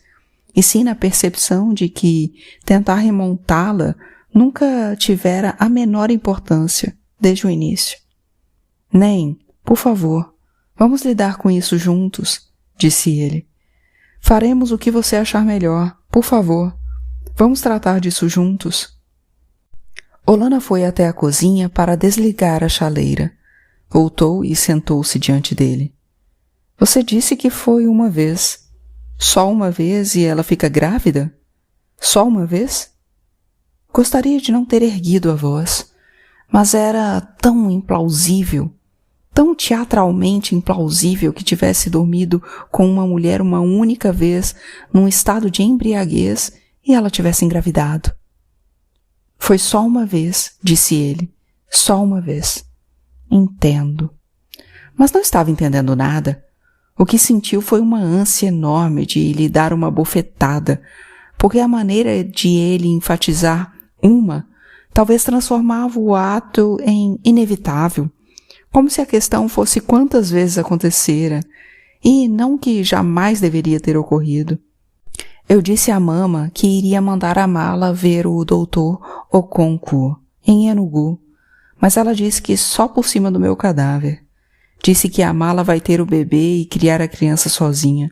e sim na percepção de que tentar remontá-la nunca tivera a menor importância desde o início. — Nem, por favor, vamos lidar com isso juntos, disse ele. Faremos o que você achar melhor, por favor. Vamos tratar disso juntos. Olana foi até a cozinha para desligar a chaleira. Voltou e sentou-se diante dele. — Você disse que foi uma vez. Só uma vez e ela fica grávida? Só uma vez? Gostaria de não ter erguido a voz, mas era tão implausível, tão teatralmente implausível que tivesse dormido com uma mulher uma única vez num estado de embriaguez e ela tivesse engravidado. — Foi só uma vez, disse ele, só uma vez. — Entendo. Mas não estava entendendo nada. O que sentiu foi uma ânsia enorme de lhe dar uma bofetada, porque a maneira de ele enfatizar uma talvez transformava o ato em inevitável, como se a questão fosse quantas vezes acontecera, e não que jamais deveria ter ocorrido. Eu disse à mama que iria mandar a mala ver o doutor Okonkwo, em Enugu, mas ela disse que só por cima do meu cadáver. Disse que a mala vai ter o bebê e criar a criança sozinha.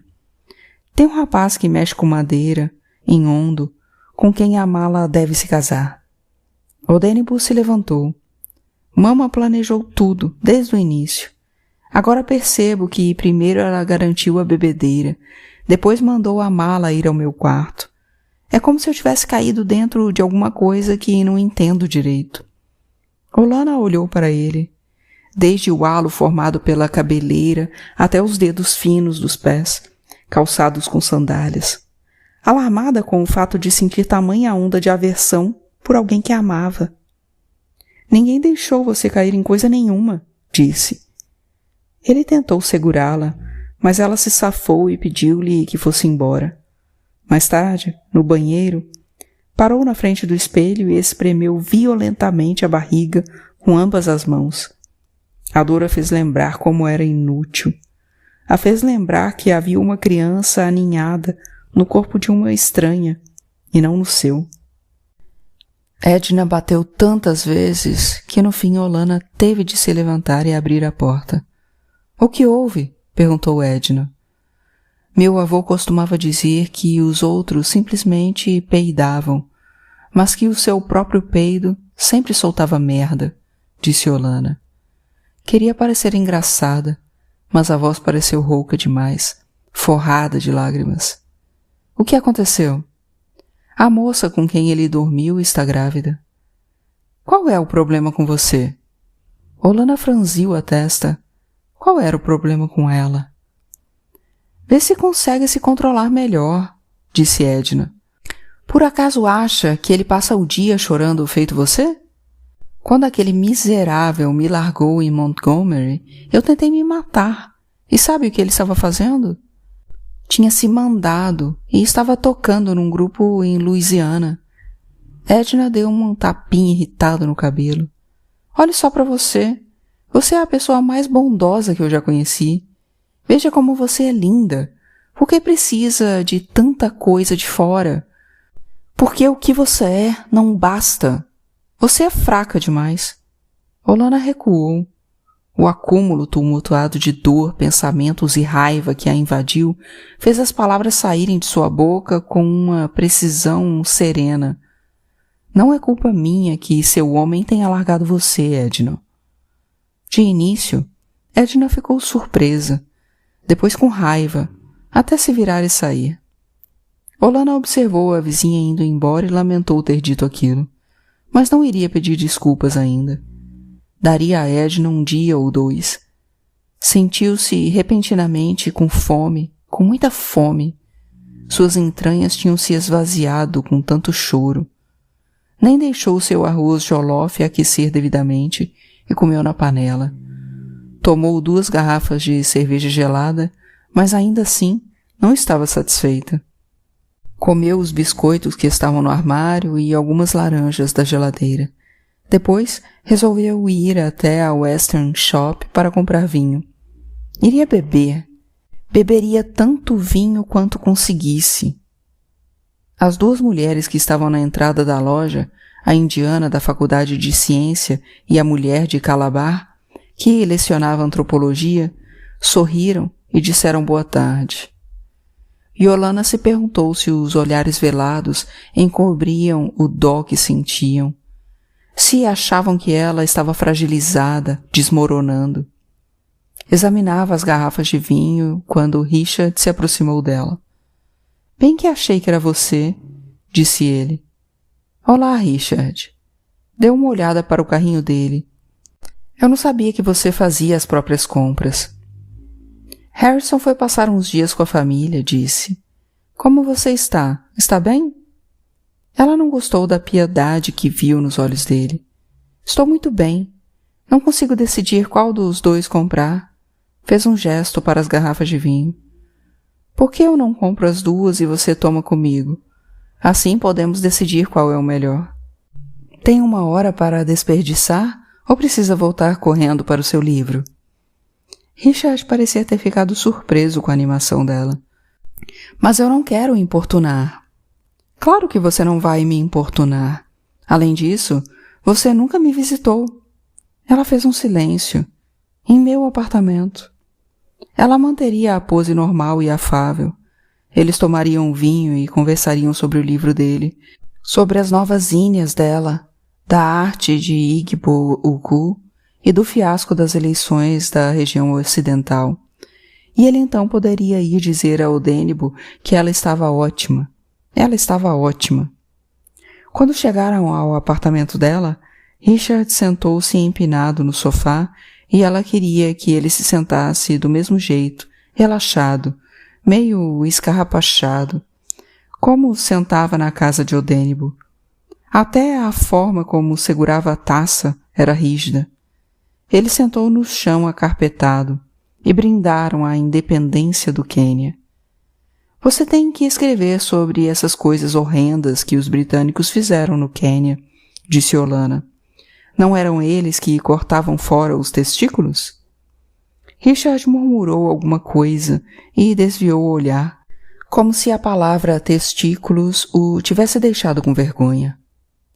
Tem um rapaz que mexe com madeira, em Ondo, com quem a mala deve se casar. Odênibo se levantou. Mama planejou tudo, desde o início. Agora percebo que primeiro ela garantiu a bebedeira, depois mandou a mala ir ao meu quarto. É como se eu tivesse caído dentro de alguma coisa que não entendo direito. Olana olhou para ele, desde o halo formado pela cabeleira até os dedos finos dos pés, calçados com sandálias, alarmada com o fato de sentir tamanha onda de aversão por alguém que amava. Ninguém deixou você cair em coisa nenhuma, disse. Ele tentou segurá-la, mas ela se safou e pediu-lhe que fosse embora. Mais tarde, no banheiro, parou na frente do espelho e espremeu violentamente a barriga com ambas as mãos. A dor a fez lembrar como era inútil. A fez lembrar que havia uma criança aninhada no corpo de uma estranha, e não no seu. Edna bateu tantas vezes que no fim Olana teve de se levantar e abrir a porta. — O que houve? Perguntou Edna. Meu avô costumava dizer que os outros simplesmente peidavam, mas que o seu próprio peido sempre soltava merda, disse Olana. Queria parecer engraçada, mas a voz pareceu rouca demais, forrada de lágrimas. O que aconteceu? A moça com quem ele dormiu está grávida. Qual é o problema com você? Olana franziu a testa. Qual era o problema com ela? Vê se consegue se controlar melhor, disse Edna. Por acaso acha que ele passa o dia chorando feito você? Quando aquele miserável me largou em Montgomery, eu tentei me matar. E sabe o que ele estava fazendo? Tinha se mandado e estava tocando num grupo em Louisiana. Edna deu um tapinha irritado no cabelo. Olhe só para você. Você é a pessoa mais bondosa que eu já conheci. Veja como você é linda. Por que precisa de tanta coisa de fora? Porque o que você é não basta. Você é fraca demais. Olana recuou. O acúmulo tumultuado de dor, pensamentos e raiva que a invadiu fez as palavras saírem de sua boca com uma precisão serena. Não é culpa minha que seu homem tenha largado você, Edna. De início, Edna ficou surpresa, depois com raiva, até se virar e sair. Olana observou a vizinha indo embora e lamentou ter dito aquilo, mas não iria pedir desculpas ainda. Daria a Edna um dia ou dois. Sentiu-se repentinamente com fome, com muita fome. Suas entranhas tinham se esvaziado com tanto choro. Nem deixou seu arroz jolofe aquecer devidamente e comeu na panela. Tomou 2 garrafas de cerveja gelada, mas ainda assim não estava satisfeita. Comeu os biscoitos que estavam no armário e algumas laranjas da geladeira. Depois, resolveu ir até a Western Shop para comprar vinho. Iria beber. Beberia tanto vinho quanto conseguisse. As 2 mulheres que estavam na entrada da loja, a indiana da Faculdade de Ciência e a mulher de Calabar, que lecionava antropologia, sorriram e disseram boa tarde. Olana se perguntou se os olhares velados encobriam o dó que sentiam, se achavam que ela estava fragilizada, desmoronando. Examinava as garrafas de vinho quando Richard se aproximou dela. — Bem que achei que era você, disse ele. — Olá, Richard. Deu uma olhada para o carrinho dele. — Eu não sabia que você fazia as próprias compras. Harrison foi passar uns dias com a família, disse. — Como você está? Está bem? Ela não gostou da piedade que viu nos olhos dele. — Estou muito bem. Não consigo decidir qual dos 2 comprar. Fez um gesto para as garrafas de vinho. — Por que eu não compro as 2 e você toma comigo? Assim podemos decidir qual é o melhor. Tem 1 hora para desperdiçar ou precisa voltar correndo para o seu livro? Richard parecia ter ficado surpreso com a animação dela. — Mas eu não quero importunar. — Claro que você não vai me importunar. Além disso, você nunca me visitou. Ela fez um silêncio. Em meu apartamento. Ela manteria a pose normal e afável. Eles tomariam vinho e conversariam sobre o livro dele, sobre as novas íneas dela, da arte de Igbo Ugu e do fiasco das eleições da região ocidental. E ele então poderia ir dizer a Odenbo que ela estava ótima, Ela estava ótima. Quando chegaram ao apartamento dela, Richard sentou-se empinado no sofá e ela queria que ele se sentasse do mesmo jeito, relaxado, meio escarrapachado, como sentava na casa de Odênibo. Até a forma como segurava a taça era rígida. Ele sentou no chão acarpetado e brindaram a independência do Quênia. Você tem que escrever sobre essas coisas horrendas que os britânicos fizeram no Quênia, disse Olana. Não eram eles que cortavam fora os testículos? Richard murmurou alguma coisa e desviou o olhar, como se a palavra testículos o tivesse deixado com vergonha.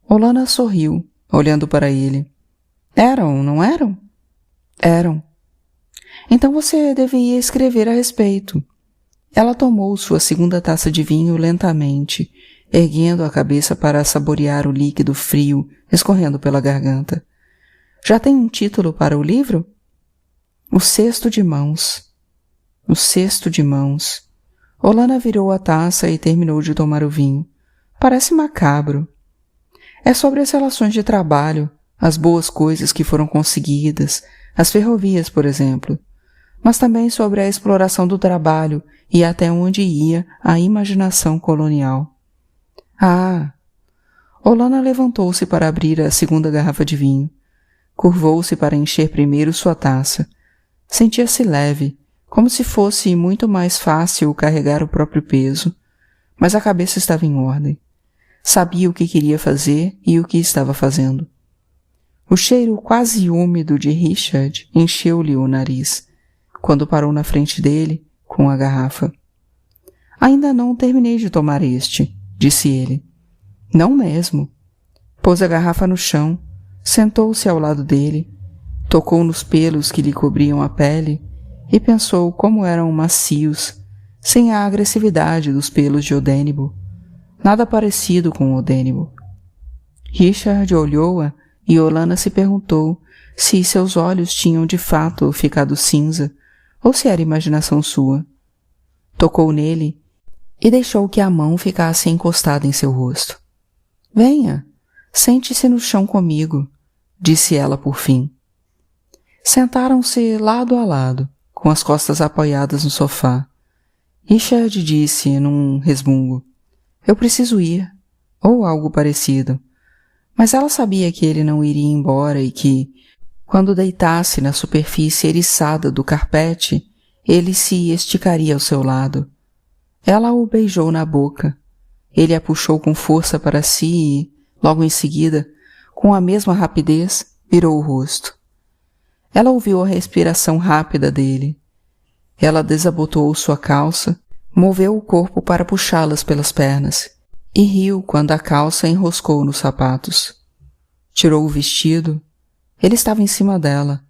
Olana sorriu, olhando para ele. Eram, não eram? Eram. Então você deveria escrever a respeito. Ela tomou sua segunda taça de vinho lentamente, erguendo a cabeça para saborear o líquido frio escorrendo pela garganta. Já tem um título para o livro? O Cesto de Mãos. O Cesto de Mãos. Olana virou a taça e terminou de tomar o vinho. Parece macabro. É sobre as relações de trabalho, as boas coisas que foram conseguidas, as ferrovias, por exemplo, mas também sobre a exploração do trabalho e até onde ia a imaginação colonial. Ah! Olana levantou-se para abrir a segunda garrafa de vinho. Curvou-se para encher primeiro sua taça. Sentia-se leve, como se fosse muito mais fácil carregar o próprio peso, mas a cabeça estava em ordem. Sabia o que queria fazer e o que estava fazendo. O cheiro quase úmido de Richard encheu-lhe o nariz, quando parou na frente dele, com a garrafa. Ainda não terminei de tomar este, disse ele. Não mesmo. Pôs a garrafa no chão, sentou-se ao lado dele, tocou nos pelos que lhe cobriam a pele e pensou como eram macios, sem a agressividade dos pelos de Odênibo. Nada parecido com Odênibo. Richard olhou-a e Olana se perguntou se seus olhos tinham de fato ficado cinza ou se era imaginação sua. Tocou nele e deixou que a mão ficasse encostada em seu rosto. Venha, sente-se no chão comigo, disse ela por fim. Sentaram-se lado a lado, com as costas apoiadas no sofá. Richard disse num resmungo, eu preciso ir, ou algo parecido. Mas ela sabia que ele não iria embora e que, quando deitasse na superfície eriçada do carpete, ele se esticaria ao seu lado. Ela o beijou na boca. Ele a puxou com força para si e, logo em seguida, com a mesma rapidez, virou o rosto. Ela ouviu a respiração rápida dele. Ela desabotoou sua calça, moveu o corpo para puxá-las pelas pernas e riu quando a calça enroscou nos sapatos. Tirou o vestido. Ele estava em cima dela.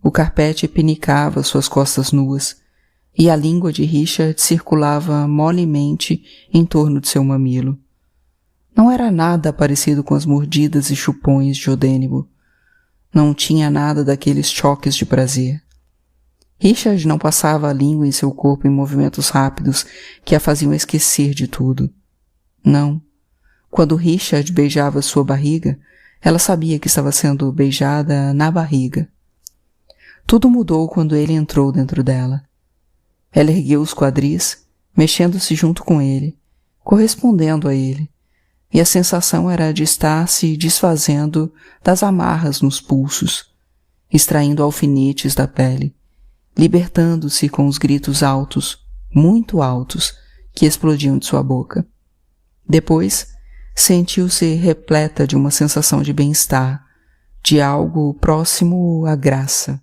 O carpete pinicava suas costas nuas e a língua de Richard circulava molemente em torno de seu mamilo. Não era nada parecido com as mordidas e chupões de Odênibo. Não tinha nada daqueles choques de prazer. Richard não passava a língua em seu corpo em movimentos rápidos que a faziam esquecer de tudo. Não. Quando Richard beijava sua barriga, ela sabia que estava sendo beijada na barriga. Tudo mudou quando ele entrou dentro dela. Ela ergueu os quadris, mexendo-se junto com ele, correspondendo a ele, e a sensação era de estar se desfazendo das amarras nos pulsos, extraindo alfinetes da pele, libertando-se com os gritos altos, muito altos, que explodiam de sua boca. Depois, sentiu-se repleta de uma sensação de bem-estar, de algo próximo à graça.